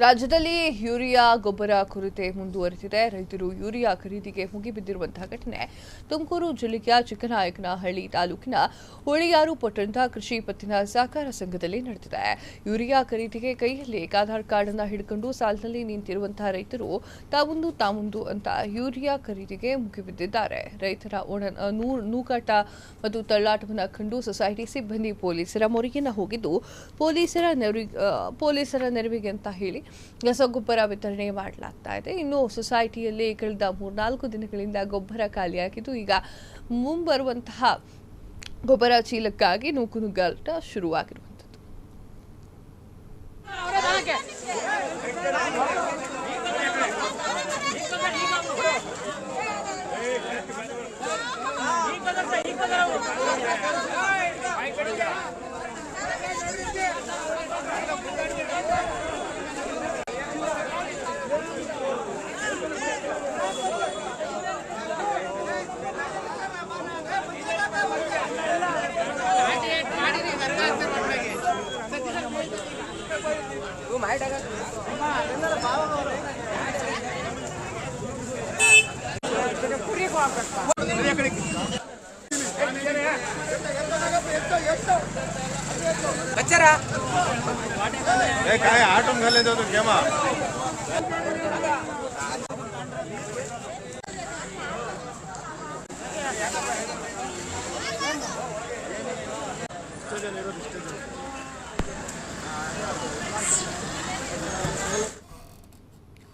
ರಾಜ್ಯದಲ್ಲಿ ಯೂರಿಯಾ ಗೊಬ್ಬರ ಕೊರತೆ ಮುಂದುವರೆದಿದೆ. ರೈತರು ಯೂರಿಯಾ ಖರೀದಿಗೆ ಮುಗಿಬಿದ್ದಿರುವಂತಹ ಘಟನೆ ತುಮಕೂರು ಜಿಲ್ಲೆಯ ಚಿಕ್ಕನಾಯಕನಹಳ್ಳಿ ತಾಲೂಕಿನ ಹುಳಿಯಾರು ಪಟ್ಟಣದ ಕೃಷಿ ಪತ್ತಿನ ಸಹಕಾರ ಸಂಘದಲ್ಲಿ ನಡೆದಿದೆ. ಯೂರಿಯಾ ಖರೀದಿಗೆ ಕೈಯಲ್ಲಿ ಆಧಾರ್ ಕಾರ್ಡ್ ಅನ್ನು ಹಿಡಿದುಕೊಂಡು ಸಾಲಿನಲ್ಲಿ ನಿಂತಿರುವಂತಹ ರೈತರು ತಾಮುಂದು ಅಂತ ಯೂರಿಯಾ ಖರೀದಿಗೆ ಮುಗಿಬಿದ್ದಿದ್ದಾರೆ. ರೈತರ ನೂಕಾಟ ಮತ್ತು ತಳ್ಳಾಟವನ್ನು ಕಂಡು ಸೊಸೈಟಿ ಸಿಬ್ಬಂದಿ ಪೊಲೀಸರ ಮೊರೆಯನ್ನು ಹೋಗಿದ್ದು ಪೊಲೀಸರ ನೆರವಿಗೆ ಅಂತ ಹೇಳಿ ರಸಗೊಬ್ಬರ ವಿತರಣೆ ಮಾಡಲಾಗ್ತಾ ಇದೆ. ಇನ್ನು ಸೊಸೈಟಿಯಲ್ಲಿ ಕಳೆದ 3-4 ದಿನಗಳಿಂದ ಗೊಬ್ಬರ ಖಾಲಿಯಾಗಿದ್ದು ಈಗ ಮುಂಬರುವಂತಹ ಗೊಬ್ಬರ ಚೀಲಕ್ಕಾಗಿ ನೂಕುನುಗ್ಗಾಟ ಶುರುವಾಗಿರುವಂಥದ್ದು. काय आटून घाले जातो केव्हा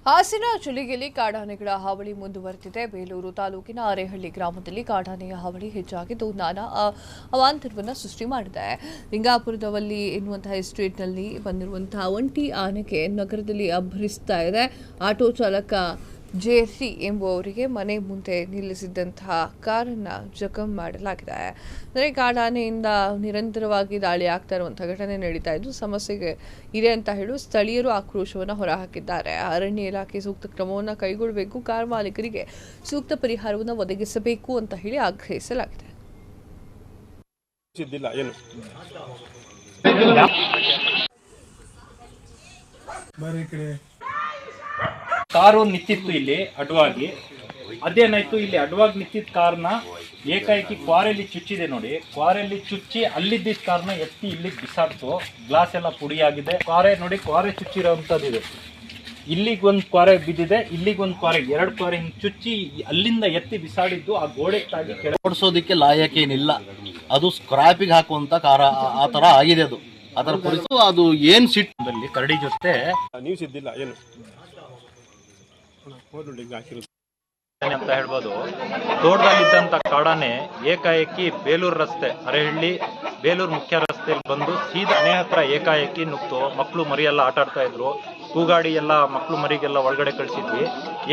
ಹಾಸನ ಜಿಲ್ಲೆಯಲ್ಲಿ ಕಾಡಾನೆಗಳ ಹಾವಳಿ ಮುಂದುವರೆದಿದೆ. ಬೇಲೂರು ತಾಲೂಕಿನ ಅರೇಹಳ್ಳಿ ಗ್ರಾಮದಲ್ಲಿ ಕಾಡಾನೆಯ ಹಾವಳಿ ಹೆಚ್ಚಾಗಿದ್ದು ನಾನಾ ಅವಾಂತರವನ್ನು ಸೃಷ್ಟಿ ಮಾಡಿದೆ. ಲಿಂಗಾಪುರದವಲ್ಲಿ ಎನ್ನುವಂತಹ ಎಸ್ಟೇಟ್ನಲ್ಲಿ ಬಂದಿರುವಂತಹ ಒಂಟಿ ಆನೆಗೆ ನಗರದಲ್ಲಿ ಅಬ್ಬರಿಸ್ತಾ ಇದೆ. ಆಟೋ ಚಾಲಕ ಜೆಸಿ ಎಂಬುವವರಿಗೆ ಮನೆ ಮುಂದೆ ನಿಲ್ಲಿಸಿದ್ದಂತಹ ಕಾರನ್ನು ಜಖಂ ಮಾಡಲಾಗಿದೆ. ಅಂದರೆ ಕಾಡಾನೆಯಿಂದ ನಿರಂತರವಾಗಿ ದಾಳಿ ಆಗ್ತಾ ಇರುವಂತಹ ಘಟನೆ ನಡೀತಾ ಇದ್ದು ಸಮಸ್ಯೆಗೆ ಇದೆ ಅಂತ ಹೇಳಿ ಸ್ಥಳೀಯರು ಆಕ್ರೋಶವನ್ನು ಹೊರಹಾಕಿದ್ದಾರೆ. ಅರಣ್ಯ ಇಲಾಖೆ ಸೂಕ್ತ ಕ್ರಮವನ್ನು ಕೈಗೊಳ್ಳಬೇಕು, ಕಾರ್ ಮಾಲೀಕರಿಗೆ ಸೂಕ್ತ ಪರಿಹಾರವನ್ನು ಒದಗಿಸಬೇಕು ಅಂತ ಹೇಳಿ ಆಗ್ರಹಿಸಲಾಗಿದೆ. ಕಾರು ನಿಂತಿತ್ತು ಇಲ್ಲಿ ಅಡ್ವಾಗಿ. ಅದೇನಾಯ್ತು, ಇಲ್ಲಿ ಅಡ್ವಾಗಿ ನಿಂತಿದ್ದ ಕಾರ್ನ ಏಕಾಏಕಿ ಕ್ವಾರೆಯಲ್ಲಿ ಚುಚ್ಚಿದೆ ನೋಡಿ. ಕ್ವಾರೆಯಲ್ಲಿ ಚುಚ್ಚಿ ಅಲ್ಲಿದ್ದ ಕಾರ್ನ ಎತ್ತಿ ಇಲ್ಲಿಗೆ ಬಿಸಾಡ್ತು. ಗ್ಲಾಸ್ ಎಲ್ಲ ಪುಡಿಯಾಗಿದೆ. ಕ್ವಾರೆ ನೋಡಿ, ಕ್ವಾರೆ ಚುಚ್ಚಿರೋಂಥದ್ದು. ಇಲ್ಲಿಗೊಂದು ಕ್ವಾರೆ ಬಿದ್ದಿದೆ, ಇಲ್ಲಿಗೊಂದು ಕ್ವಾರೆ, 2 ಕ್ವಾರೆ ಹಿಂಗೆ ಚುಚ್ಚಿ ಅಲ್ಲಿಂದ ಎತ್ತಿ ಬಿಸಾಡಿದ್ದು ಆ ಗೋಡೆ ತಾಗಿ ಓಡಿಸೋದಕ್ಕೆ ಲಾಯಕೇನಿಲ್ಲ. ಅದು ಸ್ಕ್ರಾಪಿಗೆ ಹಾಕುವಂತ ಕಾರ ಆ ತರ ಆಗಿದೆ. ಅದು ಅದರ ಕುರಿತು ಅದು ಏನ್ ಸಿಟ್ಟಲ್ಲಿ ಕರಡಿ ಜೊತೆ ನ್ಯೂಸ್ ಇದ್ದಿಲ್ಲ ಏನು ಅಂತ ಹೇಳ್ಬೋದು. ತೋಟದಲ್ಲಿದ್ದಂಥ ಕಾಡಾನೆ ಏಕಾಏಕಿ ಬೇಲೂರು ರಸ್ತೆ, ಅರೇಹಳ್ಳಿ ಬೇಲೂರು ಮುಖ್ಯ ರಸ್ತೆಯಲ್ಲಿ ಬಂದು ಸೀದಾ ಮನೆ ಹತ್ರ ಏಕಾಏಕಿ ನುಗ್ತು. ಮಕ್ಕಳು ಮರಿಯೆಲ್ಲ ಆಟ ಆಡ್ತಾ ಇದ್ರು. ಕೂಗಾಡಿ ಎಲ್ಲ ಮಕ್ಕಳು ಮರಿಗೆಲ್ಲ ಒಳಗಡೆ ಕಳಿಸಿದ್ವಿ.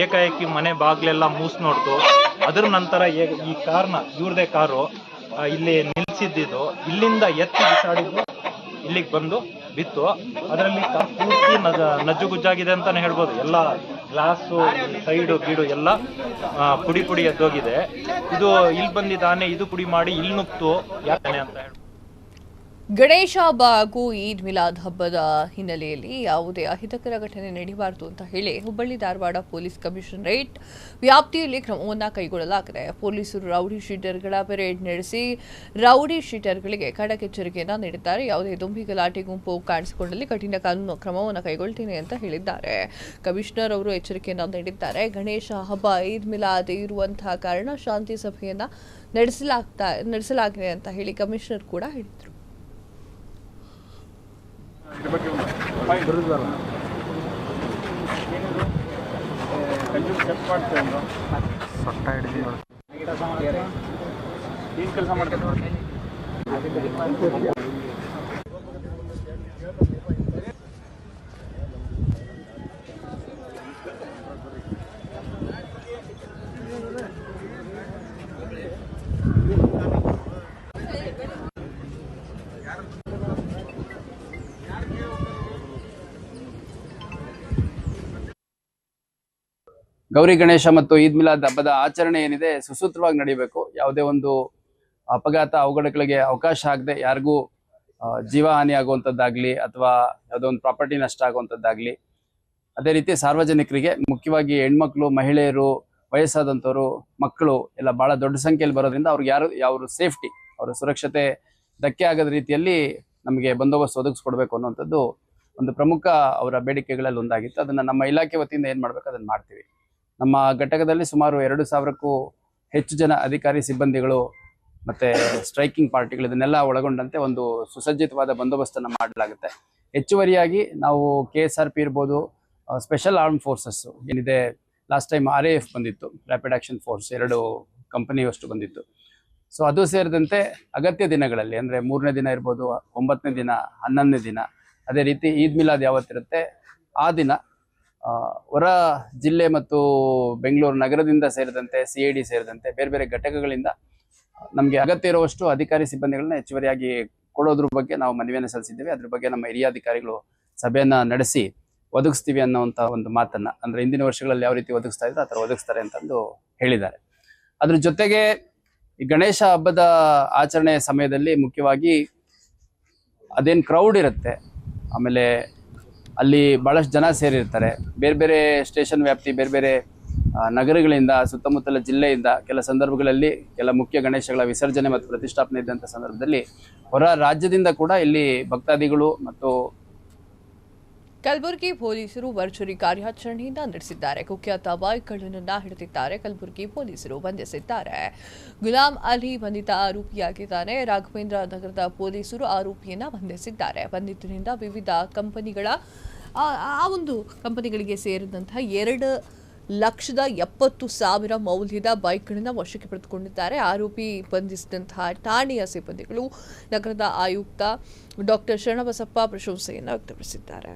ಏಕಾಏಕಿ ಮನೆ ಬಾಗ್ಲೆಲ್ಲ ಮೂಸ್ ನೋಡ್ತು. ಅದ್ರ ನಂತರ ಈ ಕಾರ್ನ, ಇವ್ರದೇ ಕಾರು ಇಲ್ಲಿ ನಿಲ್ಸಿದ್ದು, ಇಲ್ಲಿಂದ ಎತ್ತಿ ಬಿಸಾಡಿದ್ದು ಇಲ್ಲಿಗೆ ಬಂದು ಬಿತ್ತು. ಅದರಲ್ಲಿ ಪೂರ್ತಿ ನಜ್ಜುಗುಜ್ಜಾಗಿದೆ ಅಂತಾನೆ ಹೇಳ್ಬೋದು. ಎಲ್ಲ ಗ್ಲಾಸು, ಸೈಡು ಗೀಡು ಎಲ್ಲ ಪುಡಿ ಎದ್ದೋಗಿದೆ. ಇದು ಇಲ್ಲಿ ಬಂದಿದ್ದಾನೆ, ಇದು ಪುಡಿ ಮಾಡಿ ಇಲ್ಲಿ ನುಗ್ತು ಯಾಕೆ ಅಂತ ಹೇಳಿ. ಗಣೇಶ ಹಬ್ಬ ಹಾಗೂ ಈದ್ ಮಿಲಾದ್ ಹಬ್ಬದ ಹಿನ್ನೆಲೆಯಲ್ಲಿ ಯಾವುದೇ ಅಹಿತಕರ ಘಟನೆ ನಡೆಯಬಾರದು ಅಂತ ಹೇಳಿ ಹುಬ್ಬಳ್ಳಿ ಧಾರವಾಡ ಪೊಲೀಸ್ ಕಮಿಷನರೇಟ್ ವ್ಯಾಪ್ತಿಯಲ್ಲಿ ಕ್ರಮವನ್ನು ಕೈಗೊಳ್ಳಲಾಗಿದೆ. ಪೊಲೀಸರು ರೌಡಿ ಶೀಟರ್ಗಳ ಪೆರೇಡ್ ನಡೆಸಿ ರೌಡಿ ಶೀಟರ್ಗಳಿಗೆ ಖಡಕ್ ಎಚ್ಚರಿಕೆಯನ್ನು ನೀಡಿದ್ದಾರೆ. ಯಾವುದೇ ದೊಂಬಿ ಗಲಾಟೆ ಗುಂಪು ಕಾಣಿಸಿಕೊಂಡಲ್ಲಿ ಕಠಿಣ ಕಾನೂನು ಕ್ರಮವನ್ನು ಕೈಗೊಳ್ತೇನೆ ಅಂತ ಹೇಳಿದ್ದಾರೆ. ಕಮಿಷನರ್ ಅವರು ಎಚ್ಚರಿಕೆಯನ್ನು ನೀಡಿದ್ದಾರೆ. ಗಣೇಶ ಹಬ್ಬ, ಈದ್ ಮಿಲಾದ್ ಇರುವಂತಹ ಕಾರಣ ಶಾಂತಿ ಸಭೆಯನ್ನು ನಡೆಸಲಾಗಿದೆ ಅಂತ ಹೇಳಿ ಕಮಿಷನರ್ ಕೂಡ ಹೇಳಿದರು. ಕೆಲಸ ಮಾಡ್ತಾರೆ. ಗೌರಿ ಗಣೇಶ ಮತ್ತು ಈದ್ ಮಿಲಾದ್ ಹಬ್ಬದ ಆಚರಣೆ ಏನಿದೆ ಸುಸೂತ್ರವಾಗಿ ನಡೀಬೇಕು. ಯಾವುದೇ ಒಂದು ಅಪಘಾತ ಅವಘಡಗಳಿಗೆ ಅವಕಾಶ ಆಗದೆ ಯಾರಿಗೂ ಜೀವ ಹಾನಿ ಆಗುವಂಥದ್ದಾಗ್ಲಿ ಅಥವಾ ಯಾವುದೋ ಒಂದು ಪ್ರಾಪರ್ಟಿ ನಷ್ಟ ಆಗುವಂಥದ್ದಾಗ್ಲಿ ಅದೇ ರೀತಿ ಸಾರ್ವಜನಿಕರಿಗೆ, ಮುಖ್ಯವಾಗಿ ಹೆಣ್ಮಕ್ಳು, ಮಹಿಳೆಯರು, ವಯಸ್ಸಾದಂಥವ್ರು, ಮಕ್ಕಳು ಎಲ್ಲ ಬಹಳ ದೊಡ್ಡ ಸಂಖ್ಯೆಯಲ್ಲಿ ಬರೋದ್ರಿಂದ ಅವ್ರಿಗೆ ಯಾವ ಸೇಫ್ಟಿ, ಅವರ ಸುರಕ್ಷತೆ ಧಕ್ಕೆ ಆಗದ ರೀತಿಯಲ್ಲಿ ನಮಗೆ ಬಂದೋಬಸ್ತ್ ಒದಗಿಸ್ಕೊಡ್ಬೇಕು ಅನ್ನುವಂಥದ್ದು ಒಂದು ಪ್ರಮುಖ ಅವರ ಬೇಡಿಕೆಗಳಲ್ಲಿ ಒಂದಾಗಿತ್ತು. ಅದನ್ನು ನಮ್ಮ ಇಲಾಖೆ ವತಿಯಿಂದ ಏನು ಮಾಡಬೇಕು ಅದನ್ನು ಮಾಡ್ತೀವಿ. ನಮ್ಮ ಘಟಕದಲ್ಲಿ ಸುಮಾರು 2,000ಕ್ಕೂ ಹೆಚ್ಚು ಜನ ಅಧಿಕಾರಿ, ಸಿಬ್ಬಂದಿಗಳು ಮತ್ತು ಸ್ಟ್ರೈಕಿಂಗ್ ಪಾರ್ಟಿಗಳು ಇದನ್ನೆಲ್ಲ ಒಳಗೊಂಡಂತೆ ಒಂದು ಸುಸಜ್ಜಿತವಾದ ಬಂದೋಬಸ್ತನ್ನು ಮಾಡಲಾಗುತ್ತೆ. ಹೆಚ್ಚುವರಿಯಾಗಿ ನಾವು KSRP ಇರ್ಬೋದು, ಸ್ಪೆಷಲ್ ಆರ್ಮ್ ಫೋರ್ಸಸ್ ಏನಿದೆ, ಲಾಸ್ಟ್ ಟೈಮ್ RAF ಬಂದಿತ್ತು, ರ್ಯಾಪಿಡ್ ಆ್ಯಕ್ಷನ್ ಫೋರ್ಸ್ 2 ಕಂಪನಿಯಷ್ಟು ಬಂದಿತ್ತು. ಸೊ ಅದು ಸೇರಿದಂತೆ ಅಗತ್ಯ ದಿನಗಳಲ್ಲಿ ಅಂದರೆ 3ನೇ ದಿನ ಇರ್ಬೋದು, 9ನೇ ದಿನ, 11ನೇ ದಿನ, ಅದೇ ರೀತಿ ಈದ್ ಮಿಲಾದ್ ಯಾವತ್ತಿರುತ್ತೆ ಆ ದಿನ ಹೊರ ಜಿಲ್ಲೆ ಮತ್ತು ಬೆಂಗಳೂರು ನಗರದಿಂದ ಸೇರಿದಂತೆ CID ಸೇರಿದಂತೆ ಬೇರೆ ಬೇರೆ ಘಟಕಗಳಿಂದ ನಮಗೆ ಅಗತ್ಯ ಇರುವಷ್ಟು ಅಧಿಕಾರಿ ಸಿಬ್ಬಂದಿಗಳನ್ನ ಹೆಚ್ಚುವರಿಯಾಗಿ ಕೊಡೋದ್ರ ಬಗ್ಗೆ ನಾವು ಮನವಿಯನ್ನು ಸಲ್ಲಿಸಿದ್ದೇವೆ. ಅದ್ರ ಬಗ್ಗೆ ನಮ್ಮ ಹಿರಿಯ ಅಧಿಕಾರಿಗಳು ಸಭೆಯನ್ನ ನಡೆಸಿ ಒದಗಿಸ್ತೀವಿ ಅನ್ನೋವಂಥ ಒಂದು ಮಾತನ್ನ, ಅಂದ್ರೆ ಹಿಂದಿನ ವರ್ಷಗಳಲ್ಲಿ ಯಾವ ರೀತಿ ಒದಗಿಸ್ತಾ ಇದ್ರು ಆ ಥರ ಒದಗಿಸ್ತಾರೆ ಅಂತಂದು ಹೇಳಿದ್ದಾರೆ. ಅದ್ರ ಜೊತೆಗೆ ಈ ಗಣೇಶ ಹಬ್ಬದ ಆಚರಣೆ ಸಮಯದಲ್ಲಿ ಮುಖ್ಯವಾಗಿ ಅದೇನು ಕ್ರೌಡ್ ಇರುತ್ತೆ, ಆಮೇಲೆ ಅಲ್ಲಿ ಬಹಳಷ್ಟು ಜನ ಸೇರಿರ್ತಾರೆ, ಬೇರೆ ಬೇರೆ ಸ್ಟೇಷನ್ ವ್ಯಾಪ್ತಿ, ಬೇರೆ ಬೇರೆ ನಗರಗಳಿಂದ, ಸುತ್ತಮುತ್ತಲ ಜಿಲ್ಲೆಯಿಂದ, ಕೆಲ ಸಂದರ್ಭಗಳಲ್ಲಿ ಕೆಲ ಮುಖ್ಯ ಗಣೇಶಗಳ ವಿಸರ್ಜನೆ ಮತ್ತು ಪ್ರತಿಷ್ಠಾಪನೆ ಇದ್ದಂಥ ಸಂದರ್ಭದಲ್ಲಿ ಹೊರ ರಾಜ್ಯದಿಂದ ಕೂಡ ಇಲ್ಲಿ ಭಕ್ತಾದಿಗಳು ಮತ್ತು ಕಲಬುರಗಿ ಪೊಲೀಸರು ಭರ್ಜರಿ ಕಾರ್ಯಾಚರಣೆಯಿಂದ ನಡೆಸಿದ್ದಾರೆ. ಕುಖ್ಯಾತ ಬಾಯ್ಗಳನ್ನು ಹಿಡಿದಿದ್ದಾರೆ. ಕಲಬುರಗಿ ಪೊಲೀಸರು ಬಂಧಿಸಿದ್ದಾರೆ. ಗುಲಾಂ ಅಲಿ ಬಂಧಿತ ಆರೋಪಿಯಾಗಿದ್ದಾನೆ. ರಾಘವೇಂದ್ರ ನಗರದ ಪೊಲೀಸರು ಆರೋಪಿಯನ್ನ ಬಂಧಿಸಿದ್ದಾರೆ. ಬಂಧಿತರಿಂದ ವಿವಿಧ ಕಂಪನಿಗಳ ಕಂಪನಿಗಳಿಗೆ ಸೇರಿದಂತಹ 2,70,000 ಮೌಲ್ಯದ ಬೈಕ್ಗಳನ್ನು ವಶಕ್ಕೆ ಪಡೆದುಕೊಂಡಿದ್ದಾರೆ. ಆರೋಪಿ ಬಂಧಿಸಿದಂತಹ ಠಾಣೆಯ ಸಿಬ್ಬಂದಿಗಳು ನಗರದ ಆಯುಕ್ತ ಡಾಕ್ಟರ್ ಶರಣಬಸಪ್ಪ ಪ್ರಶಂಸೆಯನ್ನು ವ್ಯಕ್ತಪಡಿಸಿದ್ದಾರೆ.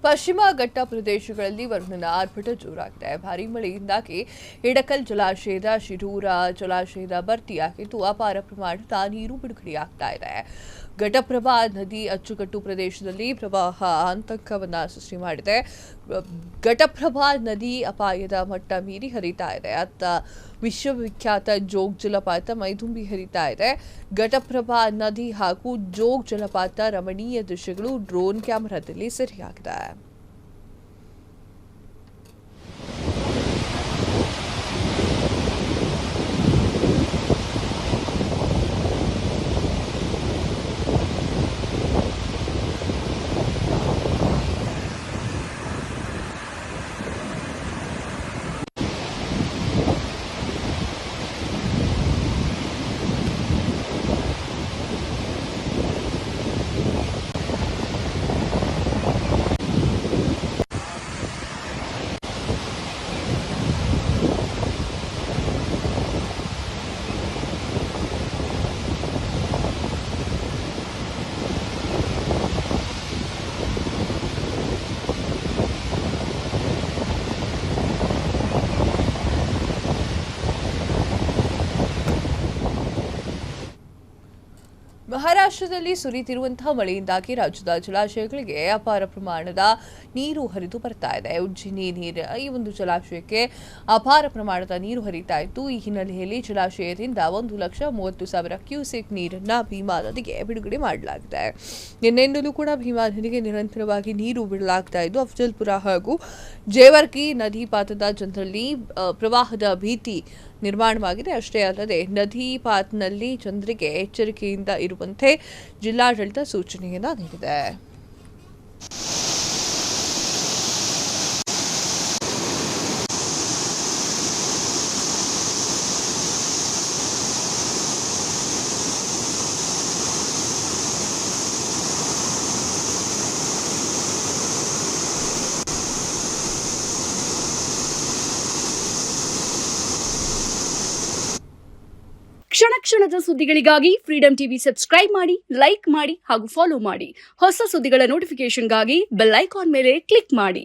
ಪಶ್ಚಿಮ ಘಟ್ಟ ಪ್ರದೇಶಗಳಲ್ಲಿ ವರುಣನ ಆರ್ಭಟ ಜೋರಾಗಿದೆ. ಭಾರೀ ಮಳೆಯಿಂದಾಗಿ ಹಿಡಕಲ್ ಜಲಾಶಯದ ಶಿರೂರ ಜಲಾಶಯದ ಭರ್ತಿಯಾಗಿದ್ದು ಅಪಾರ ಪ್ರಮಾಣದ ನೀರು ಬಿಡುಗಡೆಯಾಗ್ತಾ ಇದೆ. ಘಟಪ್ರಭಾ ನದಿ ಅಚ್ಚುಕಟ್ಟು ಪ್ರದೇಶದಲ್ಲಿ ಪ್ರವಾಹ ಆತಂಕವನ್ನು ಸೃಷ್ಟಿ ಮಾಡಿದೆ. ಘಟಪ್ರಭಾ ನದಿ ಅಪಾಯದ ಮಟ್ಟ ಮೀರಿ ಹರಿತಾ ಇದೆ. ಅತ್ತ ವಿಶ್ವವಿಖ್ಯಾತ ಜೋಗ್ ಜಲಪಾತ ಮೈದುಂಬಿ ಹರಿತಾ ಇದೆ. ಘಟಪ್ರಭಾ ನದಿ ಹಾಗೂ ಜೋಗ್ ಜಲಪಾತ ರಮಣೀಯ ದೃಶ್ಯಗಳು ಡ್ರೋನ್ ಕ್ಯಾಮೆರಾದಲ್ಲಿ ಸೆರೆಯಾಗಿದೆ. ಮಹಾರಾಷ್ಟ್ರದಲ್ಲಿ ಸುರಿತಿರುವಂತಹ ಮಳೆಯಿಂದಾಗಿ ರಾಜ್ಯದ ಜಲಾಶಯಗಳಿಗೆ ಅಪಾರ ಪ್ರಮಾಣದ ನೀರು ಹರಿದು ಬರ್ತಾ ಇದೆ. ಉಜ್ಜಿನಿ ಈ ಒಂದು ಜಲಾಶಯಕ್ಕೆ ಅಪಾರ ಪ್ರಮಾಣದ ನೀರು ಹರಿತಾ ಇತ್ತು. ಈ ಹಿನ್ನೆಲೆಯಲ್ಲಿ ಜಲಾಶಯದಿಂದ 1,30,000 ಕ್ಯೂಸೆಕ್ ನೀರನ್ನ ಭೀಮಾ ನದಿಗೆ ಬಿಡುಗಡೆ ಮಾಡಲಾಗಿದೆ. ನಿನ್ನೆಯಿಂದಲೂ ಕೂಡ ಭೀಮಾ ನದಿಗೆ ನಿರಂತರವಾಗಿ ನೀರು ಬಿಡಲಾಗ್ತಾ ಇದ್ದು ಅಫಜಲ್ಪುರ ಹಾಗೂ ಜೇವರ್ಗಿ ನದಿ ಪಾತ್ರದ ಜನರಲ್ಲಿ ಪ್ರವಾಹದ ಭೀತಿ ನಿರ್ಮಾಣವಾಗಿದೆ. ಅಷ್ಟೇ ಅಲ್ಲದೆ ನದಿ ಪಾತ್ನಲ್ಲಿ ಜನರಿಗೆ ಎಚ್ಚರಿಕೆಯಿಂದ ಇರುವಂತೆ ಜಿಲ್ಲಾಡಳಿತ ಸೂಚನೆಯನ್ನ ನೀಡಿದೆ. ಕ್ಷಣ ಕ್ಷಣದ ಸುದ್ದಿಗಳಿಗಾಗಿ ಫ್ರೀಡಂ ಟಿವಿ ಸಬ್ಸ್ಕ್ರೈಬ್ ಮಾಡಿ, ಲೈಕ್ ಮಾಡಿ ಹಾಗೂ ಫಾಲೋ ಮಾಡಿ. ಹೊಸ ಸುದ್ದಿಗಳ ನೋಟಿಫಿಕೇಶನ್ಗಾಗಿ ಬೆಲ್ ಐಕಾನ್ ಮೇಲೆ ಕ್ಲಿಕ್ ಮಾಡಿ.